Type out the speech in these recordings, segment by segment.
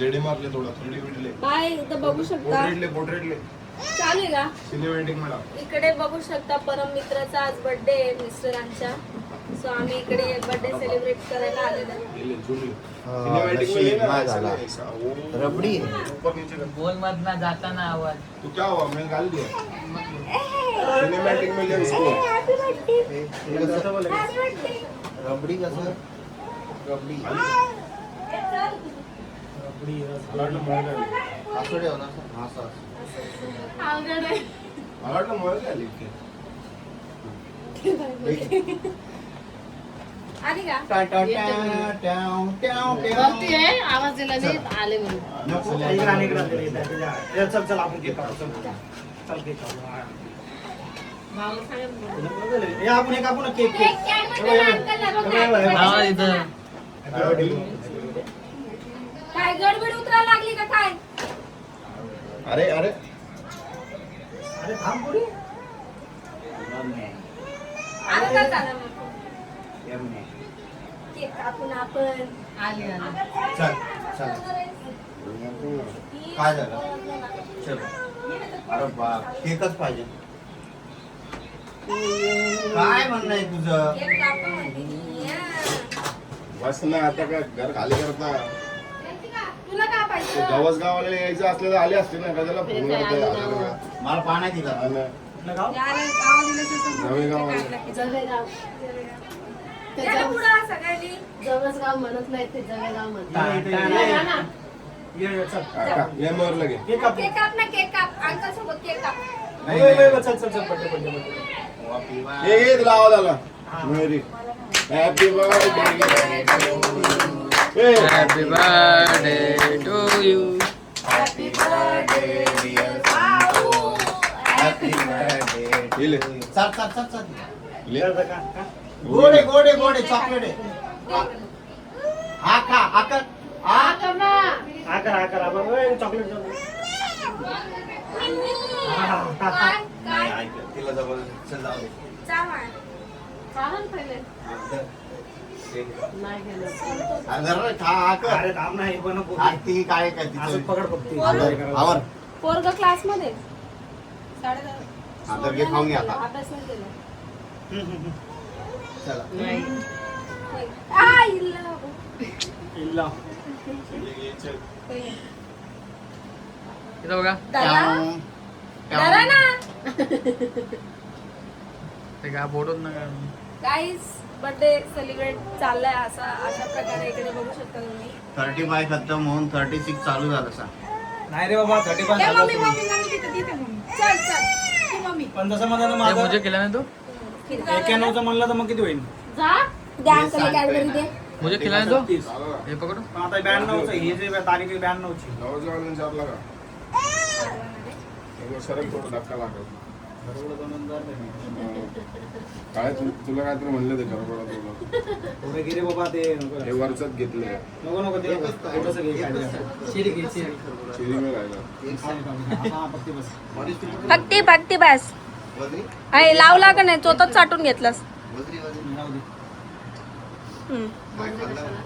JD मारले थोडा 3D विडले bye इथं बघू शकता पोर्ट्रेटले चालेल का सिनेमॅटिक मला इकडे बघू शकता परम मित्राचा आज बर्थडे आहे मिस्टरांच्या सो आम्ही इकडे बर्थडे सेलिब्रेट करायला आलेलो गेले जुनी सिनेमॅटिक मध्ये ना झाला रबडी ऊपर नीचे कर बोल मत ना जाताना आवाज तू क्या हुआ मैं गाल दिया सिनेमॅटिक में ले इसको हॅपी बर्थडे रबडी कसं रबडी मला वाटलं मळलं असं ठेव ना असं अवघड आहे मला वाटलं मळलं आली की आली का वरती आहे आवाज दिला नाही आले म्हणून चल चल आपण केक कापू चल केक कापू भावाला सांगा हे आपण एक आपण केक केक मध्ये अंकलला बघ आवाज इथं काय गडबड उतरायला लागली का काय अरे अरे अरे थांब पुरी आता काय झालं मग केक कापून आपण आली आली चल चल काय झालं चल अरे बाप केकच पाहिजे काय म्हणणं आहे तुझं केक कापून म्हणते मी, या. बस ना आता काय घर खाली करता तुला काय पाहिजे गवस गावाला यायचं असलं तर आले असते ना का त्याला फोन करता मला पाण्यात दिला कुठलं गाव यार, गाव दिलं तर समजून जळगाव. काय लागलं. जळगाव त्याला पुढं सगळ्यांनी जवळगाव म्हणत नाही ते जळगाव म्हणतात ये चल ये मर लगे केक काप केक काप ना केक काप अंकल सोबत केक काप चल चल चल पट्टे पट्टे ये ये तुला आवाज आला मेरी happy birthday happy birthday to you happy birthday dear बाबू. हॅपी बर्थडे ले चल चल चल चल ले गोडे गोडे गोडे चॉकलेट आहे हा खा आकर आकर ना आकर आपण चॉकलेट काय काय ऐक तिला जवळ चल जाऊ दे चावण. चालन पहिले नाही गेलं अरे खा आकर अरे थांब ना हे पण नको ती काय काय असं तिचं पकड फक्त आवर पोरग क्लास मध्ये 10:30. आता घे खाऊन घे आता अभ्यास नाही केला चला नाही आ, इल्ला. इल्ला इथं बघा दया दया ना ते काय बोलत नका गाईज बर्थडे सेलिब्रेट चाललाय अशा प्रकारे इकडे बघू शकता तुम्ही 35 खतम होऊन 36 चालू झालं सा नाही रे बाबा 35 ए, झालं मम्मी तुम्ही. मम्मी मम्मी तिथं तिथं मम्मी चल चल ती मम्मी पण तसं म्हणलं ना ते माझं मुझे केला नाही तू 91 चं म्हणलं तर मग किती होईल जा द्या अंकल कॅडबरी दे मुझे केला नाही तो 36. हे पकडू पण आता 92 चं हे जे तारीख आहे 92 ची जवळ विचारला का सरक थोडं धक्का लागल काय तुला काय तर म्हणलं ते खरं तुला थोडे गेले बाबा ते नको हे वरचंच घेतलं नको ते थोडंसं घे काय शिरी घे शिरी चिरी मी राहिला हा पत्ती बस फक्ती फक्ती बस वजरी अरे लावला का नाही चोतच चाटून घेतलास वजरी वजरी राहू दे. काय खाल्लं?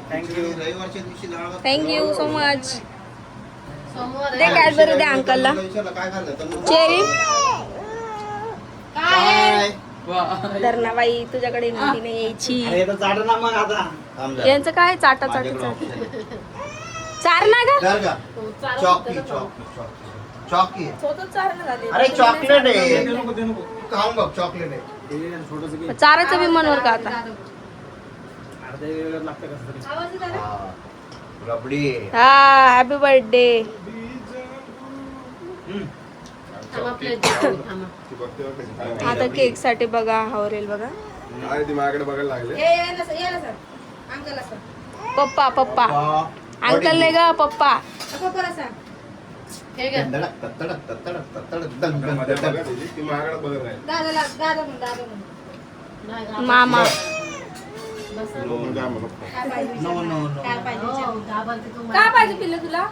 Thank you. रविवारच्या दिवशी डाळ भात. थँक्यू सो मच सोमवार दे कॅडबरी दे अंकलला विचारलं काय खाल्लं तर मग चेरी काय धरणा बाई तुझ्याकडे नव्हती नाही यायची अरे हे तर चाट ना मग आता थांब जरा. यांचं काय चाटा माझ्याकडे चाटा option आहे. चार ना का धर का? चालत चॉकी होतं ना. चॉकी चोतच चार झाले अरे चॉकलेट आहे ते नको ते नको खाऊन बघ चॉकलेट आहे ते छोटंसं घे. चाराचं बी मनवर का आता अर्धे लागतं कसं तरी हा. रबडी हा हॅपी बर्थडे थांबा प्लेट देतो, थांबा. ती बघते बघ कशी काय आता केक साठी बघा आवरेल बघा काय ती माझ्याकडे बघायला लागले पप्पा पप्पा अंकल नाही ग पप्पा हे घ्या. तडक तडक तडक तडक दंग दंग मध्ये दंग. बघा तिची, ती माझ्याकडे बघत नाही नाही घाबरत. मामा बसा. मग काय म्हणू? नो नो नो हो, घाबरते तुम्हाला. काय पाहिजे पिल्लू तुला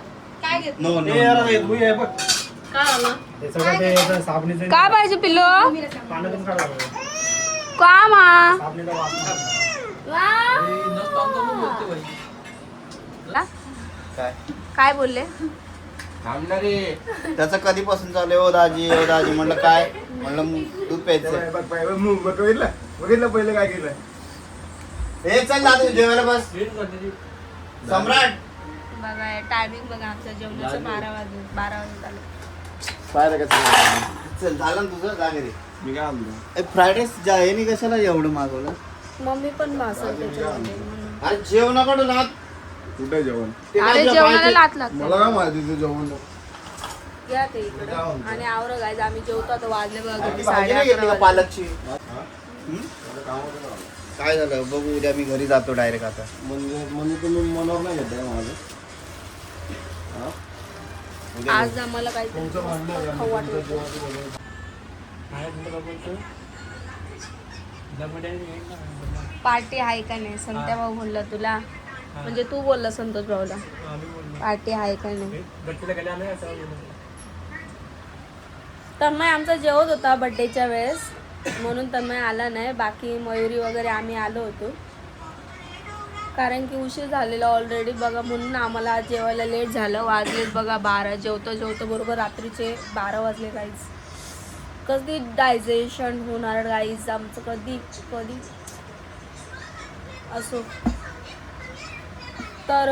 काय घेत नो नो हे यार हे धुई आहे बघ काय आलं? हे सगळं ते साबणीचं काय पाहिजे पिल्लू पाण्यातून काढावं का मा साबणीचा वास नाही. काय काय बोलले? थांबणार रे. त्याचं कधीपासून चालू आहे? ओ दाजी म्हणलं काय, म्हणलं दूध प्यायचं. बघितलं पहिलं काय केलं. हे चल दादू जेवायला बस. सम्राट बघा टायमिंग बघा आमच्या जेवणाचं 12 वाजून आलं. पाहिलं का? चल झालं ना तुझं जा घरी. मी काय म्हणतो, फ्राईड राईस याने कशाला एवढं मागवलं? मम्मी पण मासल त्याच्यामध्ये म्हणून. अरे जेव नका ना. कुठे जेवण? अरे जेवणाला लात लागतं. मला काय माहिती तुझं जेवण. या ते इकडं आणि आवर गायचं आम्ही जेवतो आता. वाजले बघा ती किती, भाजी नाही 11:30 घेतली का वाजले. पालकची? माझं काम होतं ना. काय झालं बघू, उद्या मी घरी जातो डायरेक्ट आता. म्हणजे तुम्ही मनावर नाही घेताय माझं. हा? उद्या आज आम्हाला काहीतरी तुमचं म्हणणं आहे का? खाऊ वाटलं. तुमचं जेवणाचं बघून. पार्टी आहे का नाही संत्या भाऊ म्हणलं तुला, म्हणजे तू बोलला संतोष भाऊला पार्टी आहे का नाही. तन्मय आमचा जेवत होता बर्थडेच्या वेळेस म्हणून तन्मय आला नाही. बाकी मयुरी वगैरे आम्ही आलो होतो कारण की उशीर झालेला ऑलरेडी बघा, म्हणून आम्हाला आज जेवायला लेट झालं. वाजलेत बघा 12. जेवतो बरोबर रात्रीचे 12 वाजले. गाईज कधी डायजेशन होणार गाईज आमचं, कधी असो. तर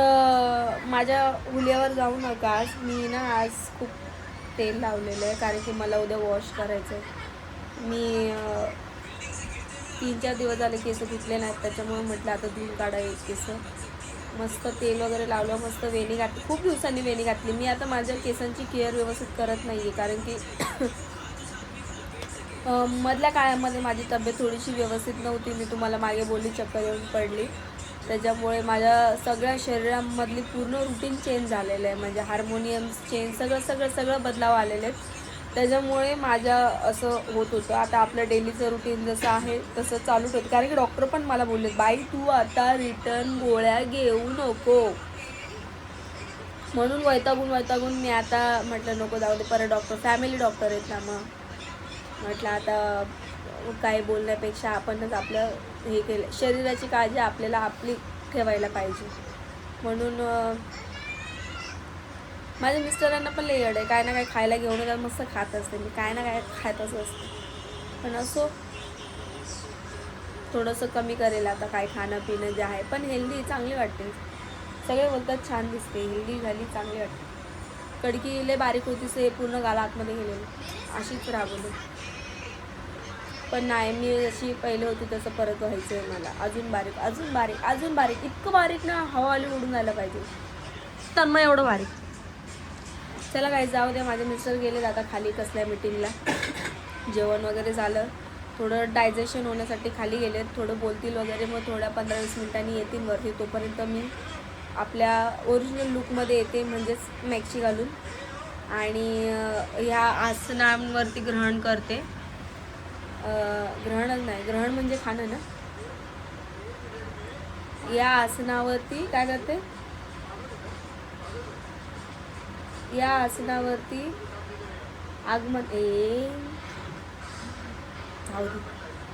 माझ्या हुल्यावर जाऊ नका आज. मी ना आज खूप तेल लावलेलं आहे कारण की मला उद्या वॉश करायचं आहे. मी 3-4 दिवस झाले केस धुतले नाहीत, त्याच्यामुळे म्हटलं आता धुवून काढावे केस. मस्त तेल वगैरे लावलं, मस्त वेणी घातली. खूप दिवसांनी वेणी घातली. मी आता माझ्या केसांची केअर व्यवस्थित करत नाही आहे कारण की मधल्या काळामध्ये माझी तब्येत थोडीशी व्यवस्थित नव्हती. मी तुम्हाला मागे बोलली, चक्कर येऊन पडली. त्याच्यामुळे माझ्या सगळ्या शरीरामधली पूर्ण रुटीन चेंज झालेलं आहे. म्हणजे हार्मोनियम्स चेंज, सगळं बदलाव आलेले आहेत. त्याच्यामुळे माझ्या असं होत होतं. आता आपलं डेलीचं रुटीन जसं आहे तसं चालू ठेवतं कारण की डॉक्टर पण मला बोलले, बाई तू आता रिटर्न गोळ्या घेऊ नको. म्हणून वैतागून मी आता म्हटलं नको जाऊ दे. परत डॉक्टर फॅमिली डॉक्टर आहेत ना, मग म्हटलं आता काय बोलण्यापेक्षा आपणच आपलं हे केलं. शरीराची काळजी आपल्याला आपली ठेवायला पाहिजे. म्हणून माझ्या मिस्टरांना पण लई अड आहे, काय ना काय खायला घेऊन येतात, मस्त खात असते मी, काय ना काय खातच असते. पण असो थोडंसं कमी करेल आता काय खाणं पिणं जे आहे. पण हेल्दी चांगली वाटते. सगळे बोलतात छान दिसते, हेल्दी झाली चांगली वाटते. कडकी लय बारीक होतीस, हे पूर्ण गाला आतमध्ये गेलेलं, अशीच राबवली. पण नाही, मी जशी पहिले होती तसं परत व्हायचं आहे मला. अजून बारीक इतकं बारीक ना, हवाली उडून जायला पाहिजे. तन्मय एवढं बारीक. चला काय जाऊ द्या. माझे मिस्टर गेले आता खाली कसल्या मीटिंगला. जेवण वगैरे झालं, थोडं डायजेशन होण्यासाठी खाली गेले. थोडं बोलतील वगैरे, मग थोड्या 15-20 मिनिटांनी येतील वरती. तोपर्यंत मी आपल्या ओरिजिनल लुकमध्ये येते, म्हणजेच मॅक्सी घालून. आणि ह्या आसनांवरती ग्रहण करते. ग्रहणच नाही, ग्रहण म्हणजे खाणं ना. या आसनावरती काय करते, या आसनावरती आगमन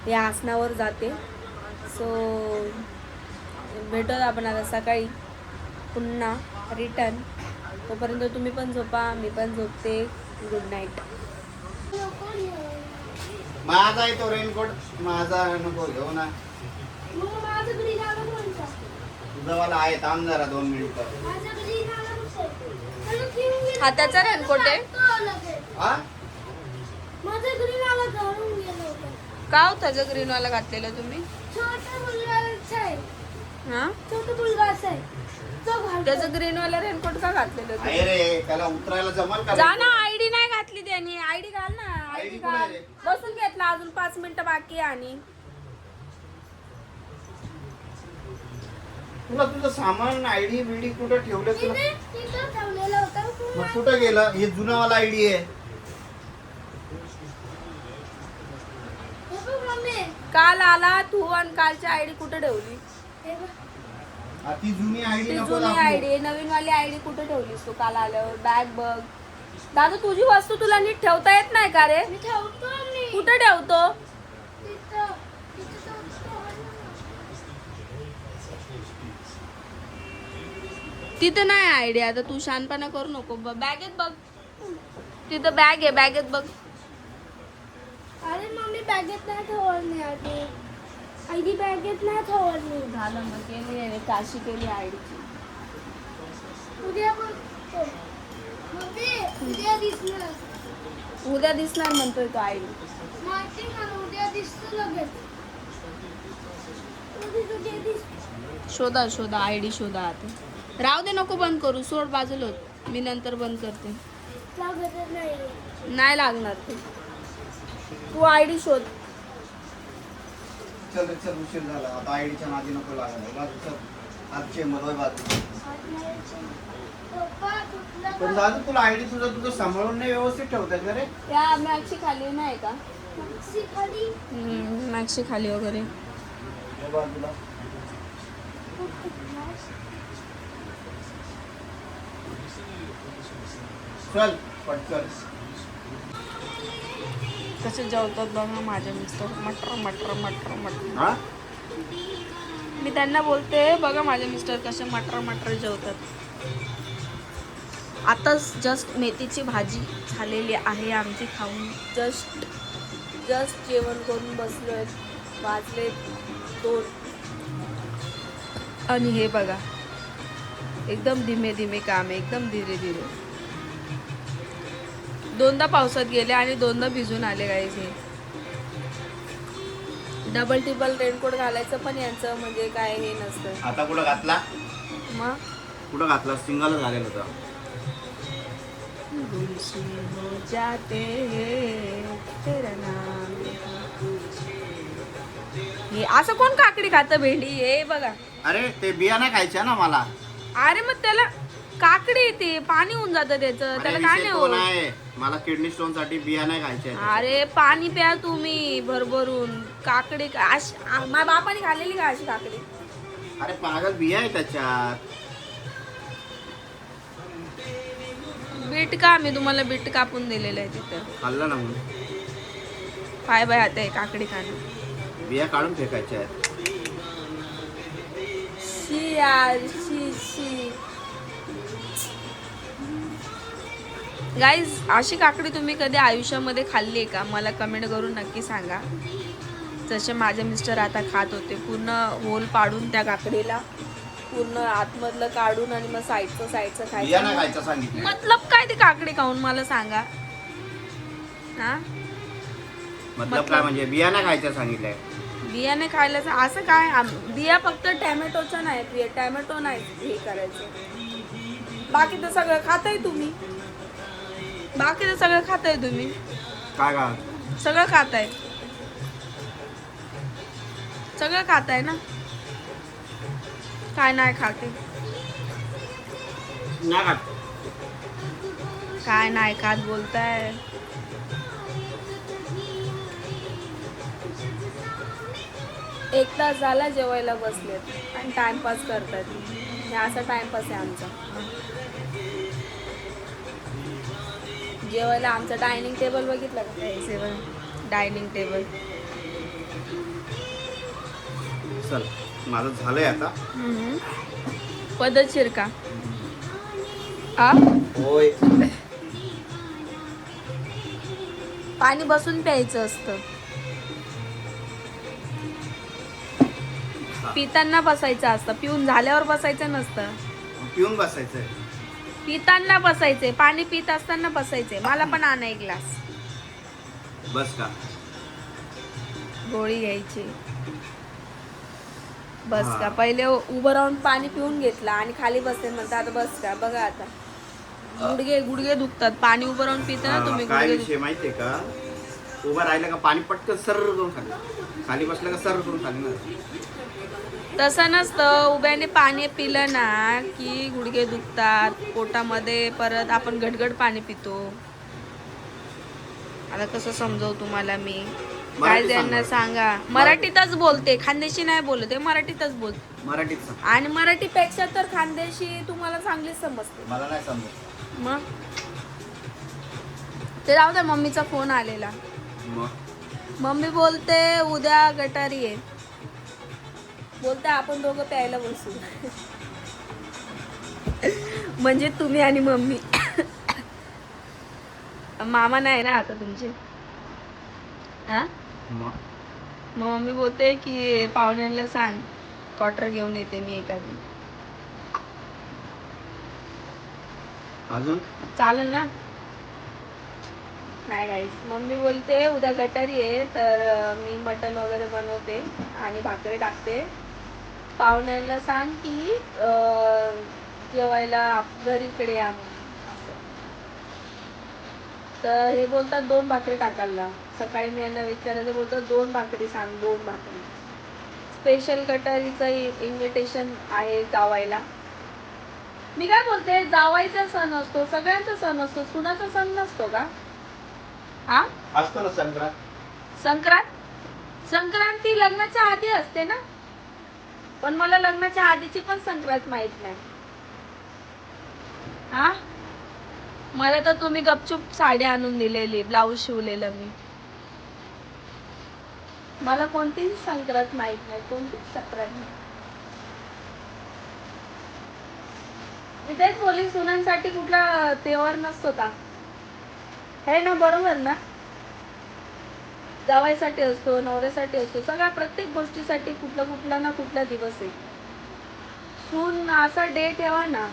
या आसनावर जाते. सो भेटत आपण आता सकाळी पुन्हा रिटर्न. तोपर्यंत तुम्ही पण झोपा, मी पण झोपते. Good night. माझा आहे तो रेनकोट, माझा नको घेऊ ना. तुझा वाला आहे, थांब जरा 2 मिनिटं. हाताचा रेनकोट आहे हा का हो? त्याचं ग्रीनवाला घातलेलं तुम्ही हा? त्याचं ग्रीनवाला रेनकोट का घातलेलं तुम्ही? आहे रे, त्याला उतरायला जमल का? जा ना, आयडी नाही घातली त्याने. आयडी घाल ना, आयडी ID घाल. कुठे आहे? बसून घेतला, अजून 5 मिनिटं बाकी आहे. आणि तुला तुझं सामान आयडी बिडी कुठं ठेवलं तुला? मग कुठं गेलं? हे जुनावाला आयडी आहे. काल आला तू आणि कालची आयडी कुठे ठेवली? ती जुनी आयडी ती नको जुनी दाखवू. आयडी, नवीन वाली आयडी कुठे ठेवलीस तू काल आल्यावर? बॅग बघ. दादा तुझी वस्तू तुला नीट ठेवता येत नाही का रे? कुठे ठेवतो? तिथे नाही आयडिया. आता तू शानपणा करू नको. बॅगेत बघ, तिथं बॅग आहे, बॅगेत बघ. अरे मम्मी बॅगेत नाही ठेवली आधी. आयडी बॅगेत नाही ठेवली. झालं मग केली आहे, काशी केली आयडीची. उद्या पण मम्मी उद्या दिसणार. उद्या दिसणार म्हणतोय तो आयडी. माहिती मला उद्या दिसतो लगेच. उद्या दिसतो. शोधा शोधा आयडी शोधा आता. राहू दे, नको बंद करू, सोड बाजूला होत. मी नंतर बंद करते. लागतच नाही. नाही लागणार ते. तू आयडी शोध. चल रे चल, उशीर झाला आता. आयडीच्या नादी नको लागायला. बाजू चल, आजचे मला बाजू. पप्पा कुठला पण दादा तुला आयडी तुझं सांभाळून नाही व्यवस्थित ठेवतात का रे? या मॅक्सी खाली नाही का? टॅक्सी खाली मॅक्सी खाली वगैरे. या बाजूला चल पटकन. कसे जेवतात बघा माझे मिस्टर. मटर मटर मटर मटर. हा मी त्यांना बोलते बघा माझे मिस्टर कसे मटर मटर जेवतात. आताच जस्ट मेथीची भाजी झालेली आहे आमची खाऊन. जस्ट जेवण करून बसलोय. वाजले 2 आणि हे बघा एकदम धीमे धीमे काम आहे, एकदम धीरे धीरे. 2दा पावसात गेले आणि 2दा भिजून आले गाईज. हे डबल टिबल रेनकोट घालायचं पण यांचं म्हणजे काय हे नसतं. आता कुठं घातला? मग कुठं घातला? सिंगलच घालेल होता. जाते हैं तेरा नाम. हे असं कोण काकडी खातं भेंडी? हे बघा. अरे ते बिया नाही खायच्या ना मला. अरे मग त्याला काकडी ते पाणी होऊन जातं त्याचं. त्याला काय नाही होत. नाही, मला किडनी स्टोन साठी बिया नाही खायच्या. अरे पाणी प्या तुम्ही भरभरून. काकडी माझ्या बापाने खाल्लेली का अशी काकडी? अरे पागल, बिया आहे त्याच्यात. बीट का? मी तुम्हाला बीट कापून दिलेलं आहे तिथं. खाल्लं ना म्हणून. पाय बाय आता आहे काकडी खाणं. बिया काढून फेकायच्या आहेत. शी यार, शी. गाईज, अशी काकडी तुम्ही कधी आयुष्यामध्ये खाल्ली आहे का? मला कमेंट करून नक्की सांगा. जसे माझे मिस्टर आता खात होते, पूर्ण होल पाडून त्या काकडीला पूर्ण आतमधलं काढून आणि मग साईडचं बिया नाही खायचं. खायचं सांगितलं. मतलब काय ती काकडी खाऊन मला सांगा. हा, मतलब काय म्हणजे बिया नाही खायच्या सांगितलंय. बियाणे खायला असं काय? बिया फक्त टॅमॅटोच्या नाही, टॅमॅटो नाही हे करायचं. बाकी तर सगळं खाताय तुम्ही. काय का? सगळं खाताय ना. काय नाही खाते? नाही खात. काय नाही खात बोलताय? एक तास झाला जेवायला बसलेत आणि टाइमपास करतात. हे असा टाइमपास आहे आमचा. जेवायला आमचं डायनिंग टेबल बघितलं का? Dining table. चल, माझं झालंय आता. पद्धतशीर का? आ? होय. पाणी बसून प्यायचं असतं. पिताना बसायचं असतं. पिऊन झाल्यावर बसायचं नसतं. पिऊन बसायचंय. पिताना बसायचंय. पाणी पित असताना बसायचंय. मला पण आणा एक ग्लास. बस का? गोळी घ्यायची. बस का? पहिले उभं राहून पाणी पिऊन घेतला आणि खाली बसते म्हणतात आता बस का? बघा आता गुडघे दुखतात. पाणी उभं राहून पिता ना तुम्ही. काय गुडघे विषय माहितीये का? उभं राहिलं का पाणी पटकन सर्र करून खाली बसलं का सर्र करून खाली ना. तसं नसतं. उभ्याने पाणी पिलं ना की गुडघे दुखतात पोटामध्ये. परत आपण घटघट पाणी पितो. आता कसं समजवू तुम्हाला मी? काय त्यांना सांगा. मराठीतच बोलते, खानदेशी नाही बोलते, मराठीतच बोलते. मराठीत सांग. आणि मराठीपेक्षा तर खानदेशी तुम्हाला चांगलीच समजते. मला नाही समजत. मग ते राहू द्या. मम्मीचा फोन आलेला. मम्मी बोलते उद्या गटारी आहे. बोलते आपण दोघं प्यायला बसू. म्हणजे तुम्ही आणि मम्मी. मामा नाही ना आता तुमचे. हा मग मग मम्मी बोलते की पाहुण्यांना सांग क्वार्टर घेऊन येते मी एखादी. अजून चालेल ना. नाही गाईस, मम्मी बोलते उद्या गटारी आहे तर मी मटण वगैरे बनवते आणि भाकरी टाकते. पाहुण्यांना सांग की जेवायला घरीकडे या म्हणून. असं. तर हे बोलतात 2 भाकरी टाकायला. सकाळी मी यांना विचारायचं, बोलतात 2 भाकरी सांग, 2 भाकरी. स्पेशल गटारीचं इन्व्हिटेशन आहे जावायला. मी काय बोलते, जावायचा सण असतो, सगळ्यांचा सण असतो, सुनाचा सण नसतो का? हा असतो ना संक्रांत. संक्रांती लग्नाच्या आधी असते ना. पण मला लग्नाच्या आधीची पण संक्रांत माहित नाही. हा मला तर तुम्ही गपचूप साडी आणून दिलेली, ब्लाऊज शिवलेलं मी. मला कोणतीच संक्रांत माहित नाही, कोणतीच संक्रांत नाही. मी तेच बोलली, सुनांसाठी कुठला त्योहार नसतो का? है ना, बरोबर ना. जावायसाठी असतो, नवऱ्यासाठी असतो, सगळ्या प्रत्येक गोष्टीसाठी कुठला ना कुठला दिवस आहे. सून असा डे ठेवा ना,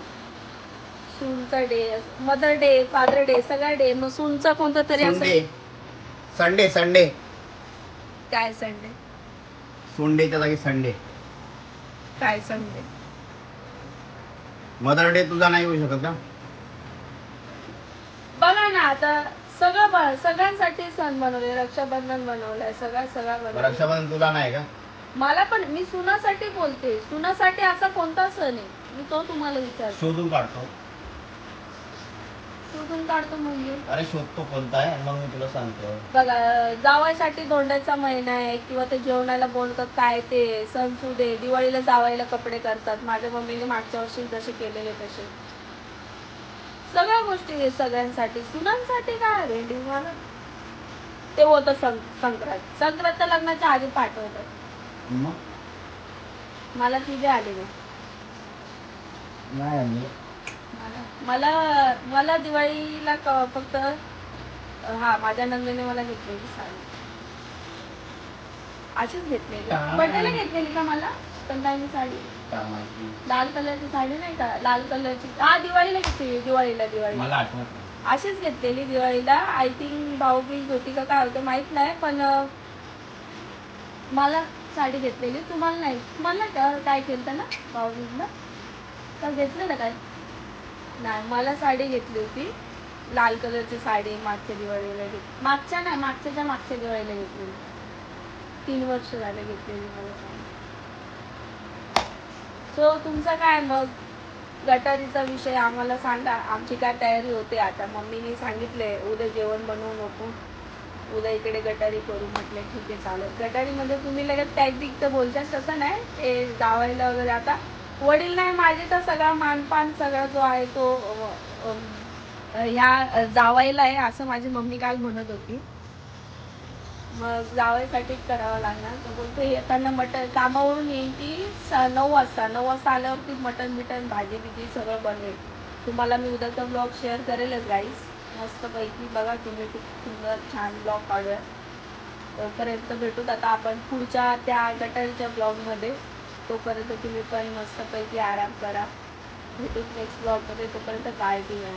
सूनचा day, mother day, father day, सगळा डे. मग सूनचा कोणता तरी असं. संडे काय संडे? सोंडेच्या जागी संडे. काय संडे? मदर डे तुझा नाही होऊ शकत का? बघा ना, आता सगळ्यांसाठी सण बनवले, रक्षाबंधन बनवलंय, सगळा बनवलं. रक्षाबंधन तुला नाही का? मला पण, मी सुनासाठी बोलते. सुनासाठी असा कोणता सण आहे, मी तो तुम्हाला विचारतो. शोधून काढतो. शोधून काढतो म्हणजे? अरे शोधतो कोणता आहे मग मी तुला सांगतो. बघा, जावायसाठी धोंड्याचा महिना आहे, किंवा ते जेवणाला बोलतात काय ते सणसूद आहे. दिवाळीला जावायला कपडे करतात, माझ्या मम्मीने मागच्या वर्षी जसे केलेले तसे. सगळ्या गोष्टी सगळ्यांसाठी. सुनांसाठी काय भेंडी मला ते होतं संक्रांत लग्नाच्या आधी पाठवतात. मग मला तिथे आले नाही आम्ही. मला दिवाळीला फक्त हा माझ्या नंदेने मला घेतलेली साडी अशीच घेतलेली. बर्थडेला घेतलेली का मला कंदानी साडी, लाल कलरची साडी नाही का, लाल कलरची. हा दिवाळीला घेतली, दिवाळीला मला आठवत नाही. अशीच घेतलेली दिवाळीला. आय थिंक भाऊबीज होती का काय होतं माहित नाही, पण मला साडी घेतलेली. तुम्हाला नाही, तुम्हाला काय केलं ना भाऊबीजला तर घेतलं ना काय? नाही, मला साडी घेतली होती लाल कलरची साडी. मागच्या दिवाळीला घेतली, मागच्या दिवाळीला घेतलेली. 3 वर्ष झाले घेतलेली मला साडी. सो तुमचा काय मग गटारीचा विषय आम्हाला सांगा. आमची काय तयारी होते आता. मम्मीने सांगितले उद्या जेवण बनवू नको, उद्या इकडे गटारी करू. म्हटलं ठीक आहे चालेल. गटारीमध्ये तुम्ही लगेच टॅक्टिक तर बोलतात तसं नाही, ते जावायला वगैरे. आता वडील नाही माझे तर सगळा मानपान सगळा जो आहे तो ह्या जावायला आहे असं माझी मम्मी काल म्हणत होती. मग जावायसाठीच करावं लागणार. तर बोलतो येताना मटण कामावरून येईन ती 9 वाजता आल्यावरती मटण बिटन भाजी बिजी सगळं बनवेल. तुम्हाला मी उद्याचा ब्लॉग शेअर करेलच गाईस. मस्तपैकी बघा तुम्ही, खूप सुंदर छान ब्लॉग काढूया. तोपर्यंत भेटूत आता आपण पुढच्या त्या गटारीच्या ब्लॉगमध्ये. तोपर्यंत तुम्ही पण मस्तपैकी आराम करा. भेटूत नेक्स्ट ब्लॉगमध्ये. तोपर्यंत काळजी घ्या.